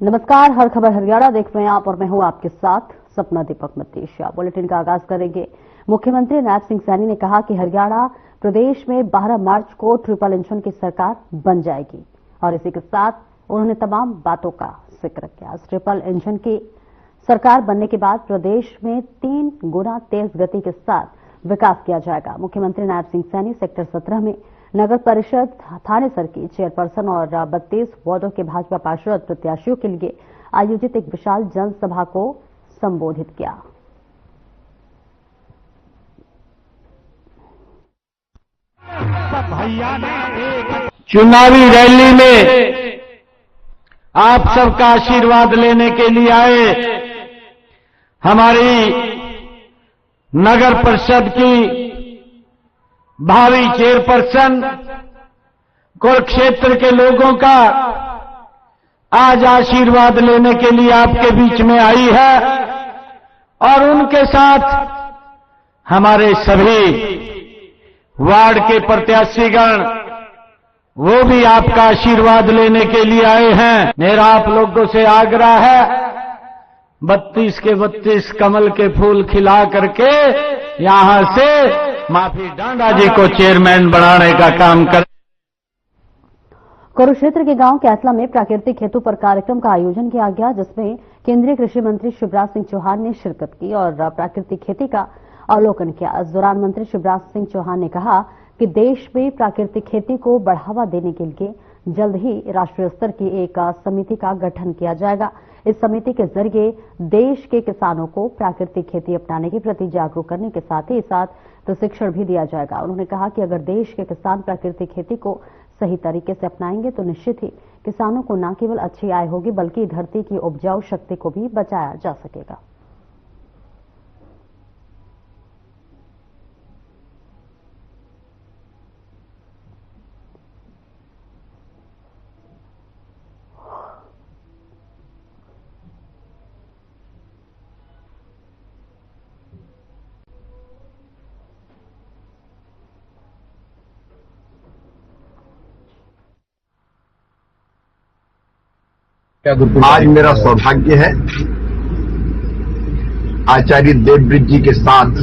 नमस्कार, हर खबर हरियाणा देख रहे हैं आप और मैं हूं आपके साथ सपना दीपक मतीशिया। बुलेटिन का आगाज करेंगे। मुख्यमंत्री नायब सिंह सैनी ने कहा कि हरियाणा प्रदेश में 12 मार्च को ट्रिपल इंजन की सरकार बन जाएगी और इसी के साथ उन्होंने तमाम बातों का जिक्र किया। ट्रिपल इंजन की सरकार बनने के बाद प्रदेश में 3 गुना तेज गति के साथ विकास किया जाएगा। मुख्यमंत्री नायब सिंह सैनी सेक्टर 17 में नगर परिषद थानेसर की चेयरपर्सन और 32 वार्डों के भाजपा पार्षद प्रत्याशियों के लिए आयोजित एक विशाल जनसभा को संबोधित किया। चुनावी रैली में आप सबका आशीर्वाद लेने के लिए आए हमारी नगर परिषद की भावी चेयरपर्सन कुरुक्षेत्र के लोगों का आज आशीर्वाद लेने के लिए आपके बीच में आई है और उनके साथ हमारे सभी वार्ड के प्रत्याशीगण वो भी आपका आशीर्वाद लेने के लिए आए हैं। मेरा आप लोगों से आग्रह है 32 के 32 कमल के फूल खिला करके यहां से माफी डांडा जी को चेयरमैन बनाने का काम करें। कुरुक्षेत्र के गांव कैसला में प्राकृतिक हेतु पर कार्यक्रम का आयोजन किया गया, जिसमें केंद्रीय कृषि मंत्री शिवराज सिंह चौहान ने शिरकत की और प्राकृतिक खेती का अवलोकन किया। इस दौरान मंत्री शिवराज सिंह चौहान ने कहा कि देश में प्राकृतिक खेती को बढ़ावा देने के लिए जल्द ही राष्ट्रीय स्तर की एक समिति का गठन किया जाएगा। इस समिति के जरिए देश के किसानों को प्राकृतिक खेती अपनाने के प्रति जागरूक करने के साथ ही प्रशिक्षण भी दिया जाएगा। उन्होंने कहा कि अगर देश के किसान प्राकृतिक खेती को सही तरीके से अपनाएंगे तो निश्चित ही किसानों को न केवल अच्छी आय होगी बल्कि धरती की उपजाऊ शक्ति को भी बचाया जा सकेगा। आज मेरा सौभाग्य है आचार्य देवव्रत जी के साथ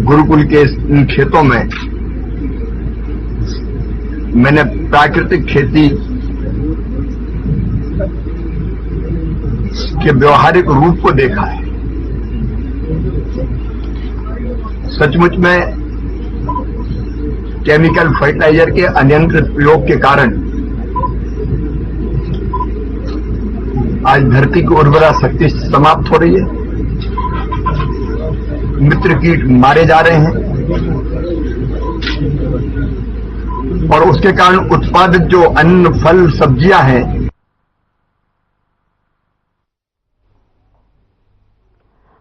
गुरुकुल के इन खेतों में मैंने प्राकृतिक खेती के व्यवहारिक रूप को देखा है। सचमुच में केमिकल फर्टिलाइजर के अनियंत्रित प्रयोग के कारण आज धरती की उर्वरा शक्ति समाप्त हो रही है, मित्र कीट मारे जा रहे हैं और उसके कारण उत्पादित जो अन्न फल सब्जियां हैं।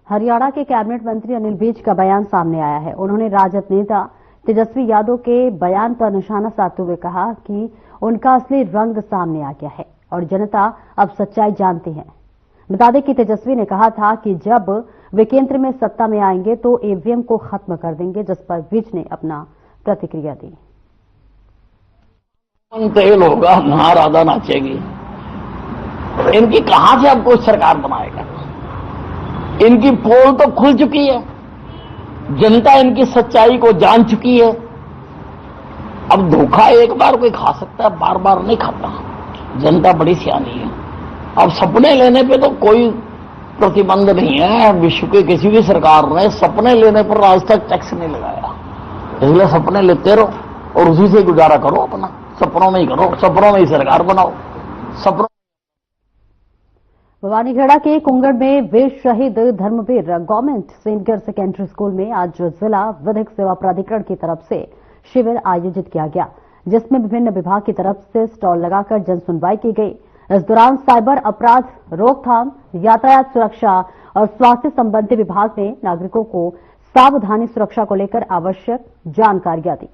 हरियाणा के कैबिनेट मंत्री अनिल विज का बयान सामने आया है। उन्होंने राजद नेता तेजस्वी यादव के बयान पर निशाना साधते हुए कहा कि उनका असली रंग सामने आ गया है और जनता अब सच्चाई जानती है। बता दें कि तेजस्वी ने कहा था कि जब वे केंद्र में सत्ता में आएंगे तो ईवीएम को खत्म कर देंगे, जिस पर विज ने अपना प्रतिक्रिया दी। तेल होगा ना राधा नाचेगी। इनकी कहां से अब कोई सरकार बनाएगा? इनकी पोल तो खुल चुकी है, जनता इनकी सच्चाई को जान चुकी है। अब धोखा एक बार कोई खा सकता है, बार बार नहीं खाता। जनता बड़ी सियानी है। अब सपने लेने पे तो कोई प्रतिबंध नहीं है। विश्व के किसी भी सरकार ने सपने लेने पर आज तक टैक्स नहीं लगाया। इसलिए सपने लेते रहो और उसी से गुजारा करो, अपना सपनों में ही करो, सपनों में ही सरकार बनाओ। सपनों भवानीगढ़ के कुंगड़ में वीर शहीद Dharmveer government senior secondary school में आज जिला विधिक सेवा प्राधिकरण की तरफ से शिविर आयोजित किया गया, जिसमें विभिन्न विभाग की तरफ से स्टॉल लगाकर जन सुनवाई की गई। इस दौरान साइबर अपराध रोकथाम, यातायात सुरक्षा और स्वास्थ्य संबंधी विभाग ने नागरिकों को सावधानी सुरक्षा को लेकर आवश्यक जानकारियां दी।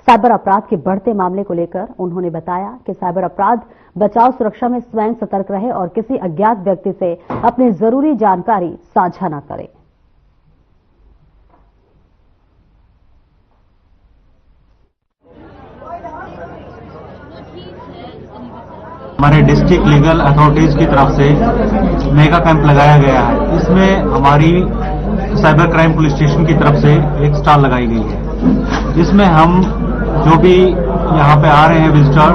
साइबर अपराध के बढ़ते मामले को लेकर उन्होंने बताया कि साइबर अपराध बचाव सुरक्षा में स्वयं सतर्क रहे और किसी अज्ञात व्यक्ति से अपनी जरूरी जानकारी साझा न करें। हमारे डिस्ट्रिक्ट लीगल अथॉरिटीज की तरफ से मेगा कैंप लगाया गया है। इसमें हमारी साइबर क्राइम पुलिस स्टेशन की तरफ से एक स्टॉल लगाई गई है, जिसमें हम जो भी यहाँ पे आ रहे हैं विजिटर,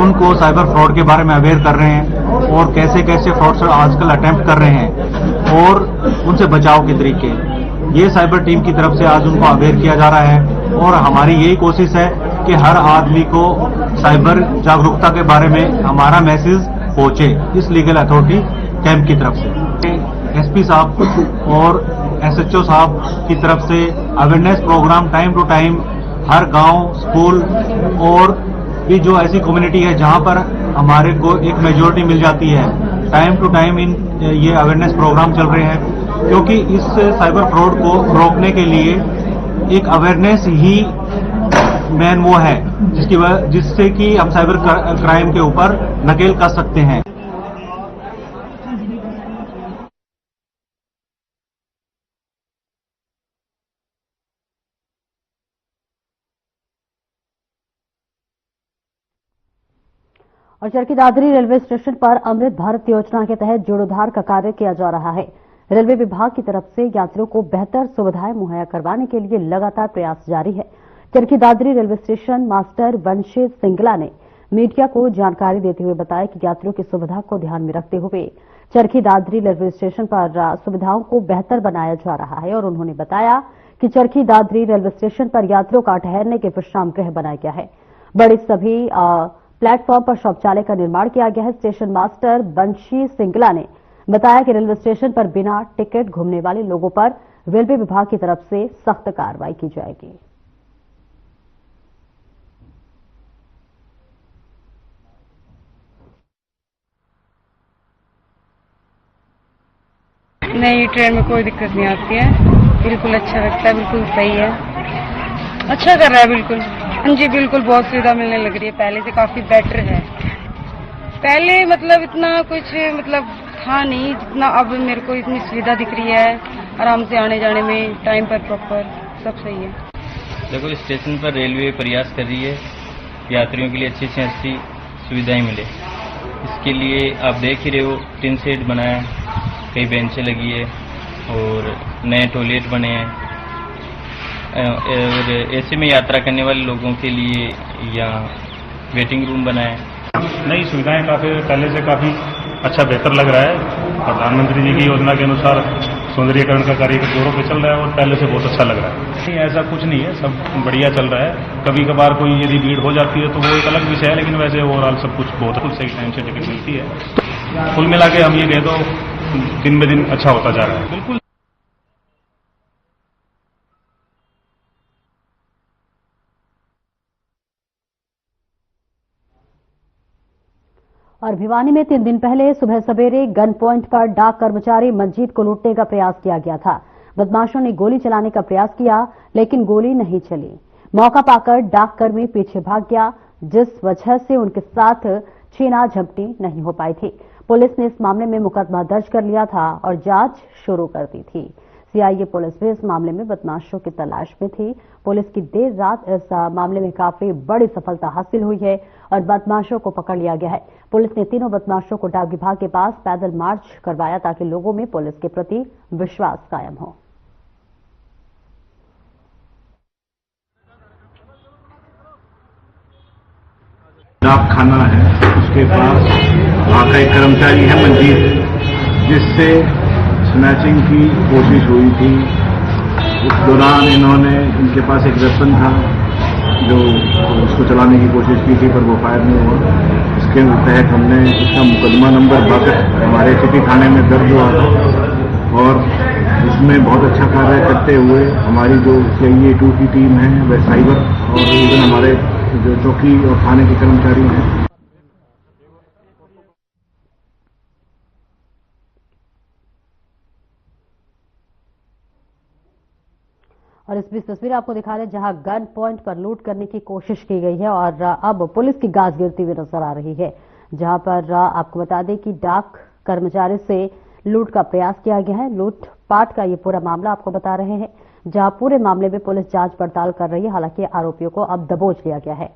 उनको साइबर फ्रॉड के बारे में अवेयर कर रहे हैं और कैसे कैसे फ्रॉडस्टर आजकल अटेम्प्ट कर रहे हैं और उनसे बचाव के तरीके, ये साइबर टीम की तरफ से आज उनको अवेयर किया जा रहा है। और हमारी यही कोशिश है कि हर आदमी को साइबर जागरूकता के बारे में हमारा मैसेज पहुंचे इस लीगल अथॉरिटी कैंप की तरफ से। एसपी साहब और एसएचओ साहब की तरफ से awareness program time to time हर गांव, स्कूल और भी जो ऐसी कम्युनिटी है जहां पर हमारे को एक मेजोरिटी मिल जाती है, टाइम टू टाइम ये अवेयरनेस प्रोग्राम चल रहे हैं, क्योंकि इस साइबर फ्रॉड को रोकने के लिए एक अवेयरनेस ही मेन वो है जिससे कि हम साइबर क्राइम के ऊपर नकेल कस सकते हैं। और चरखी दादरी रेलवे स्टेशन पर अमृत भारत योजना के तहत जीर्णोद्धार का कार्य किया जा रहा है। रेलवे विभाग की तरफ से यात्रियों को बेहतर सुविधाएं मुहैया करवाने के लिए लगातार प्रयास जारी है। Charkhi Dadri railway station master वंशी सिंगला ने मीडिया को जानकारी देते हुए बताया कि यात्रियों की सुविधा को ध्यान में रखते हुए चरखी दादरी रेलवे स्टेशन पर सुविधाओं को बेहतर बनाया जा रहा है। और उन्होंने बताया कि चरखी दादरी रेलवे स्टेशन पर यात्रियों का ठहरने के विश्राम गृह बनाया गया है। बड़े सभी प्लेटफॉर्म पर शौचालय का निर्माण किया गया है। स्टेशन मास्टर बंशी सिंगला ने बताया कि रेलवे स्टेशन पर बिना टिकट घूमने वाले लोगों पर रेलवे विभाग की तरफ से सख्त कार्रवाई की जाएगी। नहीं, ट्रेन में कोई दिक्कत नहीं आती है, बिल्कुल अच्छा लगता है, बिल्कुल सही है, अच्छा कर रहा है बिल्कुल। जी बिल्कुल, बहुत सुविधा मिलने लग रही है, पहले से काफी बेटर है। पहले मतलब इतना कुछ था नहीं जितना अब मेरे को इतनी सुविधा दिख रही है, आराम से आने जाने में, टाइम पर प्रॉपर सब सही है। देखो, स्टेशन पर रेलवे प्रयास कर रही है यात्रियों के लिए अच्छी से अच्छी सुविधाएं मिले। इसके लिए आप देख ही रहे हो, टिन शेड बनाया है, कई बेंचें लगी है और नए टॉयलेट बने हैं। और ऐसे में यात्रा करने वाले लोगों के लिए यहाँ वेटिंग रूम बना है। नई सुविधाएं काफी पहले से काफी अच्छा बेहतर लग रहा है। प्रधानमंत्री जी की योजना के अनुसार सौंदर्यीकरण का कार्य जोरों पे चल रहा है और पहले से बहुत अच्छा लग रहा है। नहीं, ऐसा कुछ नहीं है, सब बढ़िया चल रहा है। कभी कभार कोई यदि भीड़ हो जाती है तो वो एक अलग विषय है, लेकिन वैसे ओवरऑल सब कुछ बहुत सही टाइम से टिकट मिलती है। कुल मिला के हम ये कह दो दिन ब दिन अच्छा होता जा रहा है। बिल्कुल। और भिवानी में 3 दिन पहले सुबह सवेरे गन पॉइंट पर डाक कर्मचारी मंजीत को लूटने का प्रयास किया गया था। बदमाशों ने गोली चलाने का प्रयास किया, लेकिन गोली नहीं चली। मौका पाकर डाककर्मी पीछे भाग गया, जिस वजह से उनके साथ छीना झपटी नहीं हो पाई थी। पुलिस ने इस मामले में मुकदमा दर्ज कर लिया था और जांच शुरू कर दी थी। सीआईए पुलिस भी इस मामले में बदमाशों की तलाश में थी। पुलिस की देर रात इस मामले में काफी बड़ी सफलता हासिल हुई है और बदमाशों को पकड़ लिया गया है। पुलिस ने तीनों बदमाशों को डाक विभाग के पास पैदल मार्च करवाया ताकि लोगों में पुलिस के प्रति विश्वास कायम हो। डाक खाना है, उसके पास वहाँ का एक कर्मचारी है मंजीत, जिससे स्नैचिंग की कोशिश हुई थी। उस दौरान इन्होंने, इनके पास एक वेपन था जो उसको चलाने की कोशिश की थी, पर वो फायर नहीं हुआ। इसके तहत हमने इसका मुकदमा नंबर 62 हमारे सिटी थाने में दर्ज हुआ था और इसमें बहुत अच्छा कार्य करते हुए हमारी जो सीआईए 2 की टीम है, वह साइबर और इवन हमारे जो चौकी और थाने के कर्मचारी हैं। और इस बीच तस्वीर आपको दिखा रहे हैं जहां गन पॉइंट पर लूट करने की कोशिश की गई है और अब पुलिस की गाज गिरती हुई नजर आ रही है। जहां पर आपको बता दें कि डाक कर्मचारी से लूट का प्रयास किया गया है। लूटपाट का ये पूरा मामला आपको बता रहे हैं, जहां पूरे मामले में पुलिस जांच पड़ताल कर रही है। हालांकि आरोपियों को अब दबोच लिया गया है।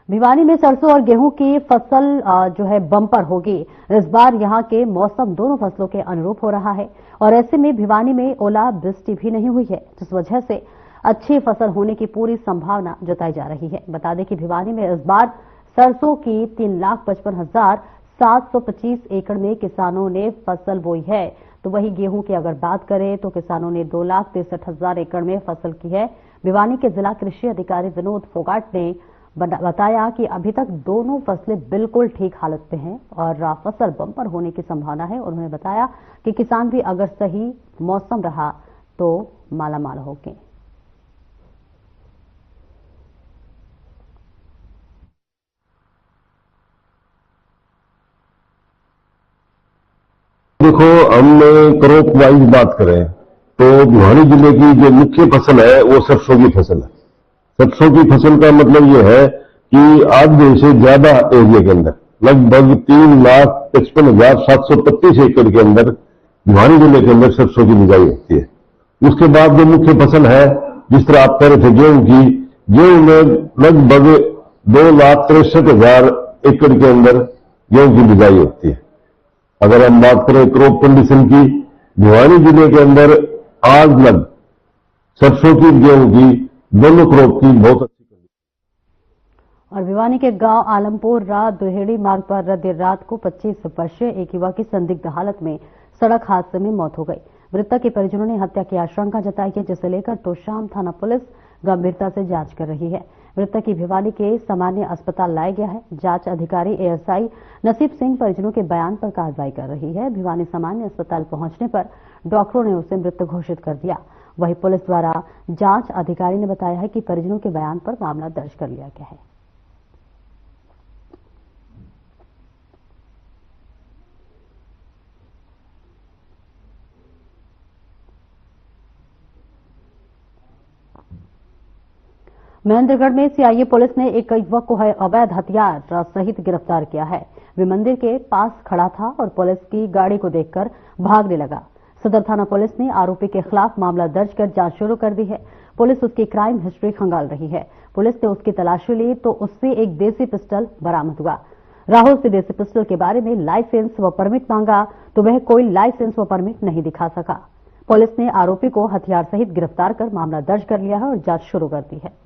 भिवानी में सरसों और गेहूं की फसल जो है बम्पर होगी। इस बार यहां के मौसम दोनों फसलों के अनुरूप हो रहा है और ऐसे में भिवानी में ओलावृष्टि भी नहीं हुई है, जिस वजह से अच्छी फसल होने की पूरी संभावना जताई जा रही है। बता दें कि भिवानी में इस बार सरसों की 3,55,725 एकड़ में किसानों ने फसल बोई है, तो वही गेहूं की अगर बात करें तो किसानों ने 2,63,000 एकड़ में फसल की है। भिवानी के जिला कृषि अधिकारी विनोद फोगाट ने बताया कि अभी तक दोनों फसलें बिल्कुल ठीक हालत में हैं और फसल बम्पर होने की संभावना है। उन्होंने बताया कि किसान भी अगर सही मौसम रहा तो मालामाल होंगे। देखो, हम क्रॉप वाइज बात करें तो भिवानी जिले की जो मुख्य फसल है वो सरसों की फसल है। सरसों की फसल का मतलब ये है कि आधे से ज्यादा एरिया के अंदर लगभग 3,55,725 एकड़ के अंदर भिवानी जिले के अंदर सरसों की बिजाई होती है। उसके बाद जो मुख्य फसल है, जिस तरह आप कह रहे थे गेहूं की, गेहूं में लगभग 2,63,000 एकड़ के अंदर गेहूं की बिजाई होती है। अगर हम बात करें क्रॉप कंडीशन की, भिवानी जिले के अंदर आज लग सरसों की गेहूं की दोनों क्रॉप की बहुत अच्छी कंडीशन। और भिवानी के गांव आलमपुर दुहेड़ी मार्ग पर देर रात को 25 वर्षीय एक युवक की संदिग्ध हालत में सड़क हादसे में मौत हो गई। मृतक के परिजनों ने हत्या की आशंका जताई है, जिसे लेकर तोशाम थाना पुलिस गंभीरता से जांच कर रही है। मृतक की भिवानी के सामान्य अस्पताल लाया गया है। जांच अधिकारी एएसआई नसीब सिंह परिजनों के बयान पर कार्रवाई कर रही है। भिवानी सामान्य अस्पताल पहुंचने पर डॉक्टरों ने उसे मृत घोषित कर दिया। वहीं पुलिस द्वारा जांच अधिकारी ने बताया है कि परिजनों के बयान पर मामला दर्ज कर लिया गया है। महेंद्रगढ़ में सीआईए पुलिस ने एक युवक को अवैध हथियार सहित गिरफ्तार किया है। वे मंदिर के पास खड़ा था और पुलिस की गाड़ी को देखकर भागने लगा। सदर थाना पुलिस ने आरोपी के खिलाफ मामला दर्ज कर जांच शुरू कर दी है। पुलिस उसकी क्राइम हिस्ट्री खंगाल रही है। पुलिस ने उसकी तलाशी ली तो उससे एक देसी पिस्टल बरामद हुआ। राहुल से देसी पिस्टल के बारे में लाइसेंस व परमिट मांगा तो वह कोई लाइसेंस व परमिट नहीं दिखा सका। पुलिस ने आरोपी को हथियार सहित गिरफ्तार कर मामला दर्ज कर लिया है और जांच शुरू कर दी है।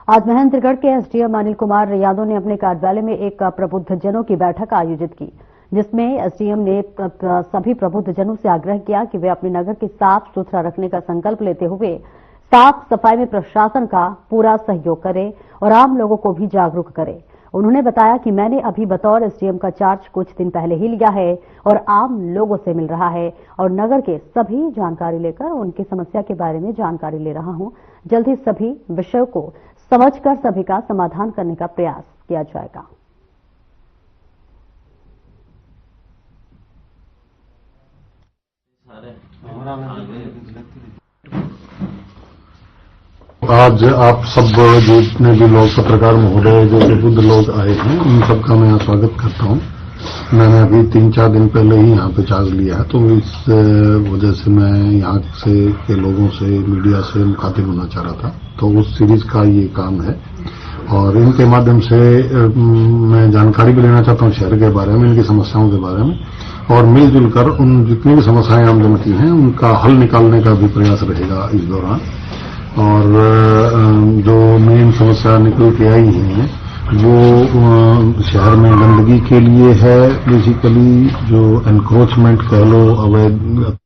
आज महेंद्रगढ़ के एसडीएम अनिल कुमार यादव ने अपने कार्यालय में एक प्रबुद्धजनों की बैठक आयोजित की, जिसमें एसडीएम ने सभी प्रबुद्धजनों से आग्रह किया कि वे अपने नगर की साफ सुथरा रखने का संकल्प लेते हुए साफ सफाई में प्रशासन का पूरा सहयोग करें और आम लोगों को भी जागरूक करें। उन्होंने बताया कि मैंने अभी बतौर एसडीएम का चार्ज कुछ दिन पहले ही लिया है और आम लोगों से मिल रहा है और नगर के सभी जानकारी लेकर उनकी समस्या के बारे में जानकारी ले रहा हूं। जल्द ही सभी विषयों को समझकर सभी का समाधान करने का प्रयास किया जाएगा। आज आप सब जितने भी लोग पत्रकार महोदय जो बुद्ध लोग आए हैं उन सबका मैं स्वागत करता हूं। मैंने अभी 3-4 दिन पहले ही यहाँ पे चार्ज लिया है, तो इस वजह से मैं यहाँ से के लोगों से मीडिया से मुखातिब होना चाह रहा था। तो उस सीरीज का ये काम है और इनके माध्यम से मैं जानकारी भी लेना चाहता हूँ शहर के बारे में, इनकी समस्याओं के बारे में और मिलजुल कर उन जितनी भी समस्याएं आमजन की हैं उनका हल निकालने का भी प्रयास रहेगा इस दौरान। और जो मेन समस्या निकल के आई है वो शहर में गंदगी के लिए है, बेसिकली जो एनक्रोचमेंट कह लो अवैध।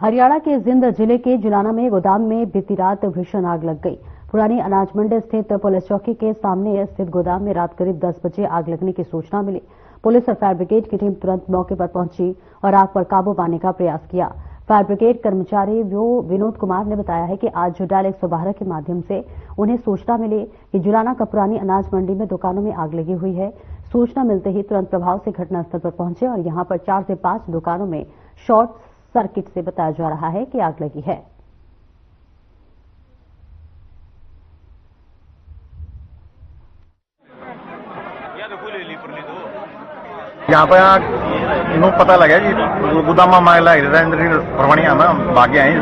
हरियाणा के जिंद जिले के जुलाना में गोदाम में बीती रात भीषण आग लग गई। पुरानी अनाज मंडी स्थित पुलिस चौकी के सामने स्थित गोदाम में रात करीब 10 बजे आग लगने की सूचना मिली। पुलिस और फायर ब्रिगेड की टीम तुरंत मौके पर पहुंची और आग पर काबू पाने का प्रयास किया। फायर ब्रिगेड कर्मचारी विनोद कुमार ने बताया है कि आज डायल 112 के माध्यम से उन्हें सूचना मिली कि जुलाना का पुरानी अनाज मंडी में दुकानों में आग लगी हुई है। सूचना मिलते ही तुरंत प्रभाव से घटनास्थल पर पहुंचे और यहां पर 4 से 5 दुकानों में शॉर्ट सर्किट से बताया जा रहा है कि आग लगी है। यहाँ पे इनको पता लगा कि गोदामा मांगला परवाणिया में भाग्य आई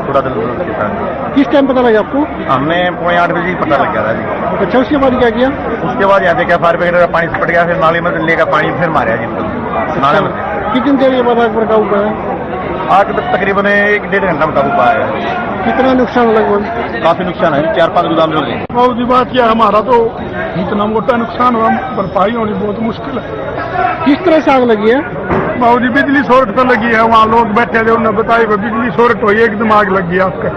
थोड़ा दिल के साथ। किस टाइम पता लगा आपको? हमने 8:15 बजे पता लग गया था जी। अच्छा, उसके बाद क्या किया? उसके बाद यहाँ देखा फायर ब्रिगेड का पानी पड़ गया, फिर नाली में लेकर पानी फिर मारा जी नाले में। कितनी देर के बाद आग पर काबू पाया? आग तकरीबन 1-1.5 घंटा में काबू पाया है। कितना नुकसान लगभग? काफी नुकसान है, 4-5 गोदाम जल गए। बहुत ही बात किया, हमारा तो इतना मोटा नुकसान हुआ, भरपाई होनी बहुत मुश्किल है। किस तरह से आग लगी है? बाबू जी बिजली शॉर्ट तो लगी है, वहाँ लोग बैठे थे, उन्होंने बताया बिजली शॉर्ट हुई, एकदम आग लग गई आपका।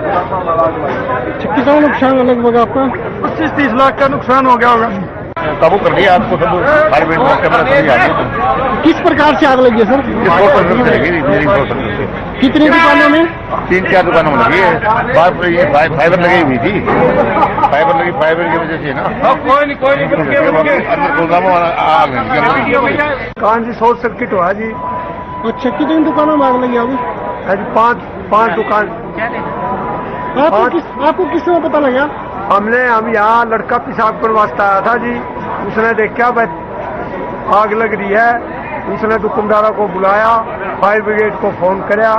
कितना नुकसान लगभग आपका? 25-30 लाख का नुकसान हो गया होगा। काबू कर लिया आपको सब फायर ब्रिगेड कैमरा सभी आ गए। किस प्रकार से आग लगी है सर? कितनी दुकानों में? 3-4 दुकानों में लगी है। बात ये फाइबर लगी हुई थी, फाइबर की वजह से ना कौन सी शॉर्ट सर्किट हुआ जी? अच्छा, कितनी दुकानों में आग लगी अभी? 5 दुकान। आपको किस समय पता लगा? हम यहाँ लड़का पेशाब करने वास्ते आया था जी, उसने देखा आग लग रही है, उसने दुकानदारों को बुलाया, फायर ब्रिगेड को फोन कराया,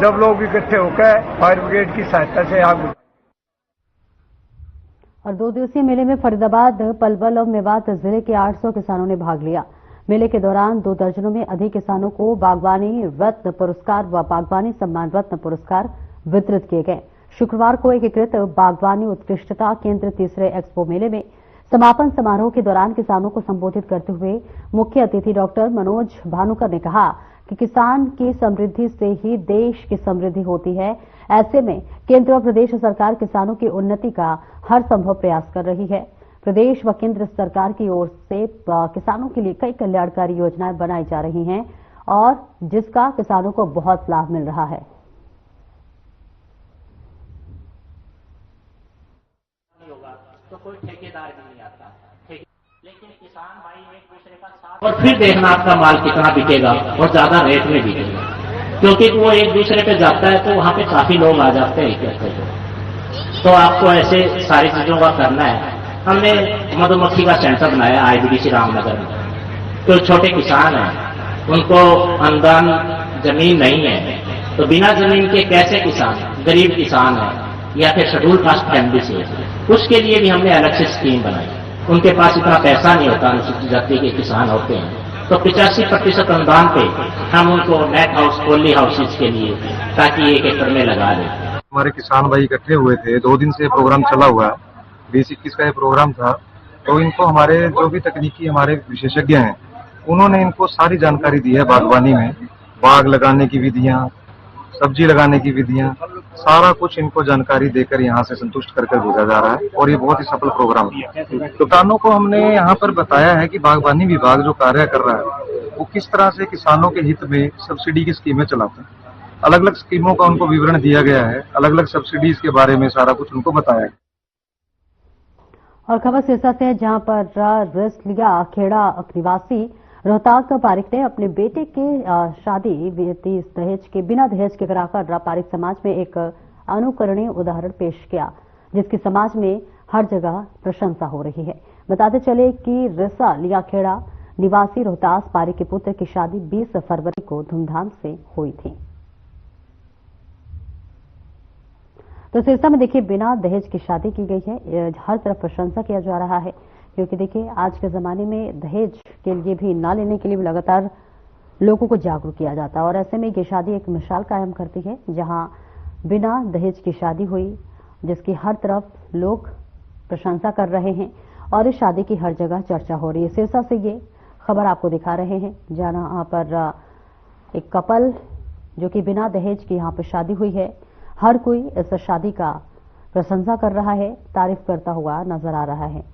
जब लोग इकट्ठे होकर फायर ब्रिगेड की सहायता से आग बुझाई। और 2 दिवसीय मेले में फरीदाबाद, पलवल और मेवात जिले के 800 किसानों ने भाग लिया। मेले के दौरान 2 दर्जनों में अधिक किसानों को बागवानी रत्न पुरस्कार व बागवानी सम्मान रत्न पुरस्कार वितरित किए गए। शुक्रवार को एकीकृत बागवानी उत्कृष्टता केंद्र तीसरे एक्सपो मेले में समापन समारोह के दौरान किसानों को संबोधित करते हुए मुख्य अतिथि डॉक्टर मनोज भानुकर ने कहा कि किसान की समृद्धि से ही देश की समृद्धि होती है। ऐसे में केंद्र और प्रदेश सरकार किसानों की उन्नति का हर संभव प्रयास कर रही है। प्रदेश व केंद्र सरकार की ओर से किसानों के लिए कई कल्याणकारी योजनाएं बनाई जा रही हैं और जिसका किसानों को बहुत लाभ मिल रहा है। तो कोई ठेकेदार भी नहीं आता, लेकिन किसान भाई एक दूसरे का साथ, और फिर देखना आपका माल कितना बिकेगा और ज्यादा रेट में बिकेगा, क्योंकि वो एक दूसरे पे जाता है तो वहां पे काफी लोग आ जाते हैं इकट्ठे। तो आपको ऐसे सारी चीजों का करना है। हमने मधुमक्खी का सेंटर बनाया IBDC रामनगर में। तो छोटे किसान हैं, उनको अनुदान जमीन नहीं है, तो बिना जमीन के कैसे किसान, गरीब किसान है या फिर शेड्यूल कास्ट फैमिली से, उसके लिए भी हमने अलग से स्कीम बनाई। उनके पास इतना पैसा नहीं होता, अनुसूचित जाति के किसान होते हैं, तो 85% अनुदान पे हम उनको नेट हाउस, पोली हाउसेज के लिए, ताकि 1 एकड़ में लगा दें। हमारे किसान भाई इकट्ठे हुए थे, 2 दिन से प्रोग्राम चला हुआ है, 20-21 का ये प्रोग्राम था। तो इनको हमारे जो भी तकनीकी हमारे विशेषज्ञ हैं, उन्होंने इनको सारी जानकारी दी है बागवानी में, बाग लगाने की विधियां, सब्जी लगाने की विधियां, सारा कुछ इनको जानकारी देकर यहाँ से संतुष्ट करके भेजा जा रहा है और ये बहुत ही सफल प्रोग्राम है। किसानों को हमने यहाँ पर बताया है कि बागवानी विभाग जो कार्य कर रहा है वो किस तरह से किसानों के हित में सब्सिडी की स्कीमें चलाता है। अलग अलग स्कीमों का उनको विवरण दिया गया है, अलग अलग सब्सिडीज के बारे में सारा कुछ उनको बताया है। और खबर सिरसा से है, जहां पर रिस्क लिया खेड़ा निवासी रोहतास पारिक ने अपने बेटे के शादी बिना दहेज के कराकर पारिक समाज में एक अनुकरणीय उदाहरण पेश किया, जिसकी समाज में हर जगह प्रशंसा हो रही है। बताते चले कि रिसा लिया खेड़ा निवासी रोहतास पारिक के पुत्र की शादी 20 फरवरी को धूमधाम से हुई थी। तो सिरसा में देखिए बिना दहेज की शादी की गई है, हर तरफ प्रशंसा किया जा रहा है, क्योंकि देखिए आज के जमाने में दहेज के लिए भी ना लेने के लिए भी लगातार लोगों को जागरूक किया जाता है और ऐसे में ये शादी एक मिसाल कायम करती है, जहां बिना दहेज की शादी हुई, जिसकी हर तरफ लोग प्रशंसा कर रहे हैं और इस शादी की हर जगह चर्चा हो रही है। सिरसा से ये खबर आपको दिखा रहे हैं, जहां पर एक कपल जो कि बिना दहेज की यहाँ पर शादी हुई है, हर कोई इस शादी का प्रशंसा कर रहा है, तारीफ करता हुआ नजर आ रहा है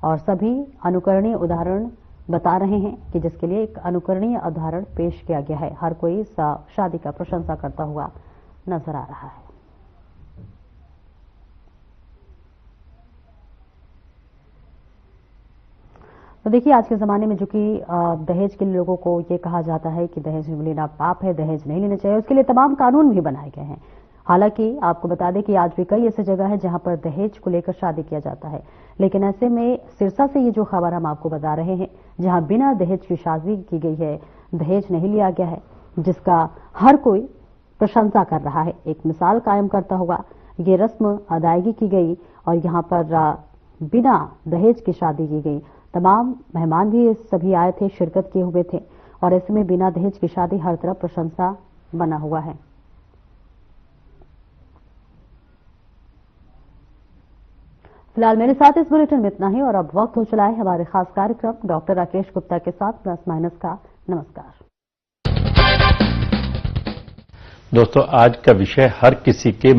और सभी अनुकरणीय उदाहरण बता रहे हैं कि जिसके लिए एक अनुकरणीय उदाहरण पेश किया गया है। हर कोई इस शादी का प्रशंसा करता हुआ नजर आ रहा है। तो देखिए आज के ज़माने में जो कि दहेज के लोगों को ये कहा जाता है कि दहेज लेना पाप है, दहेज नहीं लेना चाहिए, उसके लिए तमाम कानून भी बनाए गए हैं हालांकि आपको बता दें कि आज भी कई ऐसी जगह है जहां पर दहेज को लेकर शादी किया जाता है, लेकिन ऐसे में सिरसा से ये जो खबर हम आपको बता रहे हैं, जहां बिना दहेज की शादी की गई है, दहेज नहीं लिया गया है, जिसका हर कोई प्रशंसा कर रहा है, एक मिसाल कायम करता हुआ ये रस्म अदायगी की गई और यहाँ पर बिना दहेज की शादी की गई। तमाम मेहमान भी सभी आए थे, शिरकत किए हुए थे और ऐसे में बिना दहेज की शादी हर तरफ प्रशंसा बना हुआ है। फिलहाल मेरे साथ इस बुलेटिन में इतना ही और अब वक्त हो चला है हमारे खास कार्यक्रम डॉक्टर राकेश गुप्ता के साथ प्लस माइनस का। नमस्कार दोस्तों, आज का विषय हर किसी के